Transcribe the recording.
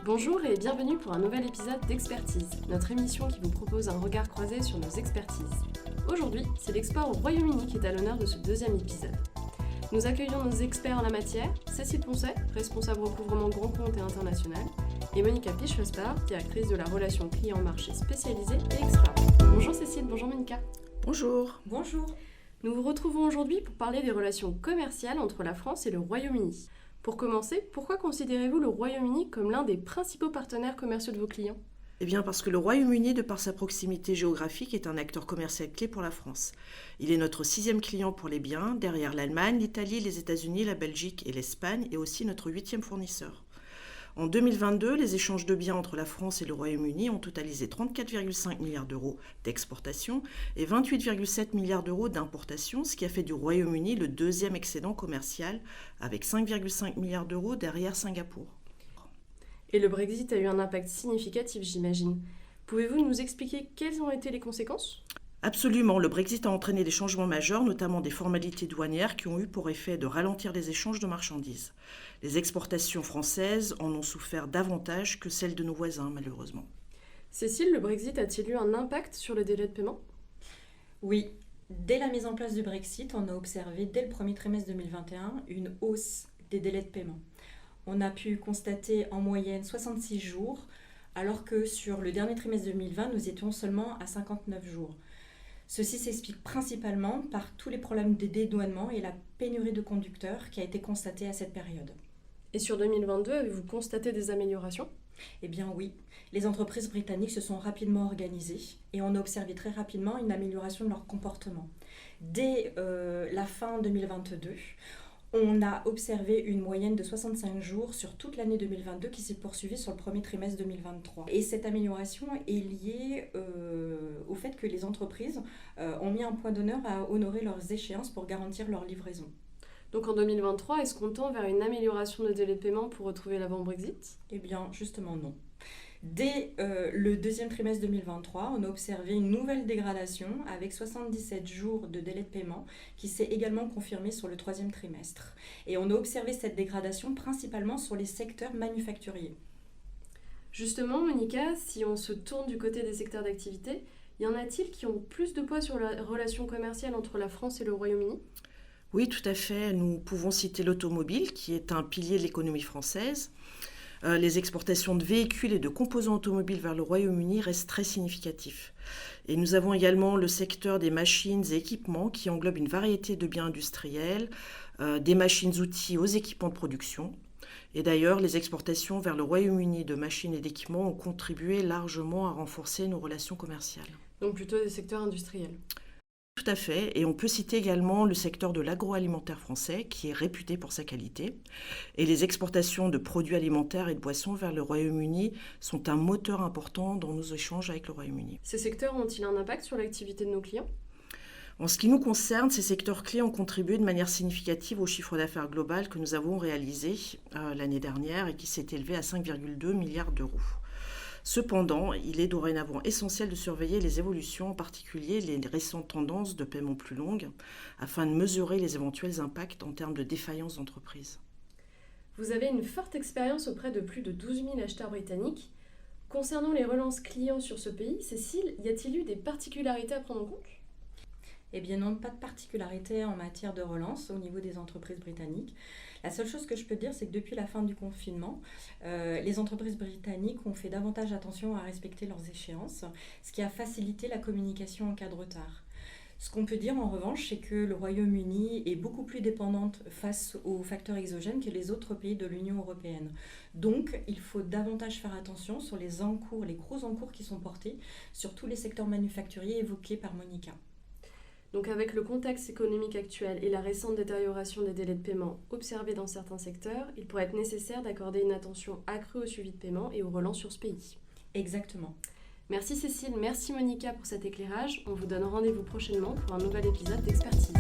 Bonjour et bienvenue pour un nouvel épisode d'Expertise, notre émission qui vous propose un regard croisé sur nos expertises. Aujourd'hui, c'est l'export au Royaume-Uni qui est à l'honneur de ce deuxième épisode. Nous accueillons nos experts en la matière, Cécile Poncet, responsable recouvrement grand compte et international, et Monica Pichwesper, directrice de la relation client-marché spécialisée et export. Bonjour Cécile, bonjour Monica. Bonjour. Bonjour. Nous vous retrouvons aujourd'hui pour parler des relations commerciales entre la France et le Royaume-Uni. Pour commencer, pourquoi considérez-vous le Royaume-Uni comme l'un des principaux partenaires commerciaux de vos clients ? Eh bien parce que le Royaume-Uni, de par sa proximité géographique, est un acteur commercial clé pour la France. Il est notre 6e client pour les biens, derrière l'Allemagne, l'Italie, les États-Unis, la Belgique et l'Espagne, et aussi notre 8e fournisseur. En 2022, les échanges de biens entre la France et le Royaume-Uni ont totalisé 34,5 milliards d'euros d'exportation et 28,7 milliards d'euros d'importation, ce qui a fait du Royaume-Uni le deuxième excédent commercial, avec 5,5 milliards d'euros derrière Singapour. Et le Brexit a eu un impact significatif, j'imagine. Pouvez-vous nous expliquer quelles ont été les conséquences ? Absolument, le Brexit a entraîné des changements majeurs, notamment des formalités douanières qui ont eu pour effet de ralentir les échanges de marchandises. Les exportations françaises en ont souffert davantage que celles de nos voisins, malheureusement. Cécile, le Brexit a-t-il eu un impact sur le délai de paiement ? Oui, dès la mise en place du Brexit, on a observé dès le premier trimestre 2021 une hausse des délais de paiement. On a pu constater en moyenne 66 jours, alors que sur le dernier trimestre 2020, nous étions seulement à 59 jours. Ceci s'explique principalement par tous les problèmes de dédouanement et la pénurie de conducteurs qui a été constatée à cette période. Et sur 2022, avez-vous constaté des améliorations ? Eh bien oui, les entreprises britanniques se sont rapidement organisées et on a observé très rapidement une amélioration de leur comportement. Dès la fin 2022, on a observé une moyenne de 65 jours sur toute l'année 2022 qui s'est poursuivie sur le premier trimestre 2023. Et cette amélioration est liée au fait que les entreprises ont mis un point d'honneur à honorer leurs échéances pour garantir leur livraison. Donc en 2023, est-ce qu'on tend vers une amélioration de délai de paiement pour retrouver l'avant-Brexit ? Eh bien, justement non. Dès le deuxième trimestre 2023, on a observé une nouvelle dégradation avec 77 jours de délai de paiement qui s'est également confirmée sur le troisième trimestre. Et on a observé cette dégradation principalement sur les secteurs manufacturiers. Justement, Monica, si on se tourne du côté des secteurs d'activité, y en a-t-il qui ont plus de poids sur la relation commerciale entre la France et le Royaume-Uni ? Oui, tout à fait. Nous pouvons citer l'automobile, qui est un pilier de l'économie française. Les exportations de véhicules et de composants automobiles vers le Royaume-Uni restent très significatifs. Et nous avons également le secteur des machines et équipements qui englobe une variété de biens industriels, des machines-outils aux équipements de production. Et d'ailleurs, les exportations vers le Royaume-Uni de machines et d'équipements ont contribué largement à renforcer nos relations commerciales. Donc plutôt des secteurs industriels. Tout à fait, et on peut citer également le secteur de l'agroalimentaire français qui est réputé pour sa qualité. Et les exportations de produits alimentaires et de boissons vers le Royaume-Uni sont un moteur important dans nos échanges avec le Royaume-Uni. Ces secteurs ont-ils un impact sur l'activité de nos clients ? En ce qui nous concerne, ces secteurs clés ont contribué de manière significative au chiffre d'affaires global que nous avons réalisé l'année dernière et qui s'est élevé à 5,2 milliards d'euros. Cependant, il est dorénavant essentiel de surveiller les évolutions, en particulier les récentes tendances de paiement plus longues, afin de mesurer les éventuels impacts en termes de défaillance d'entreprise. Vous avez une forte expérience auprès de plus de 12 000 acheteurs britanniques. Concernant les relances clients sur ce pays, Cécile, y a-t-il eu des particularités à prendre en compte ? Eh bien non, pas de particularité en matière de relance au niveau des entreprises britanniques. La seule chose que je peux dire, c'est que depuis la fin du confinement, les entreprises britanniques ont fait davantage attention à respecter leurs échéances, ce qui a facilité la communication en cas de retard. Ce qu'on peut dire en revanche, c'est que le Royaume-Uni est beaucoup plus dépendante face aux facteurs exogènes que les autres pays de l'Union européenne. Donc, il faut davantage faire attention sur les encours, les gros encours qui sont portés sur tous les secteurs manufacturiers évoqués par Monica. Donc avec le contexte économique actuel et la récente détérioration des délais de paiement observés dans certains secteurs, il pourrait être nécessaire d'accorder une attention accrue au suivi de paiement et aux relances sur ce pays. Exactement. Merci Cécile, merci Monica pour cet éclairage. On vous donne rendez-vous prochainement pour un nouvel épisode d'Expertise.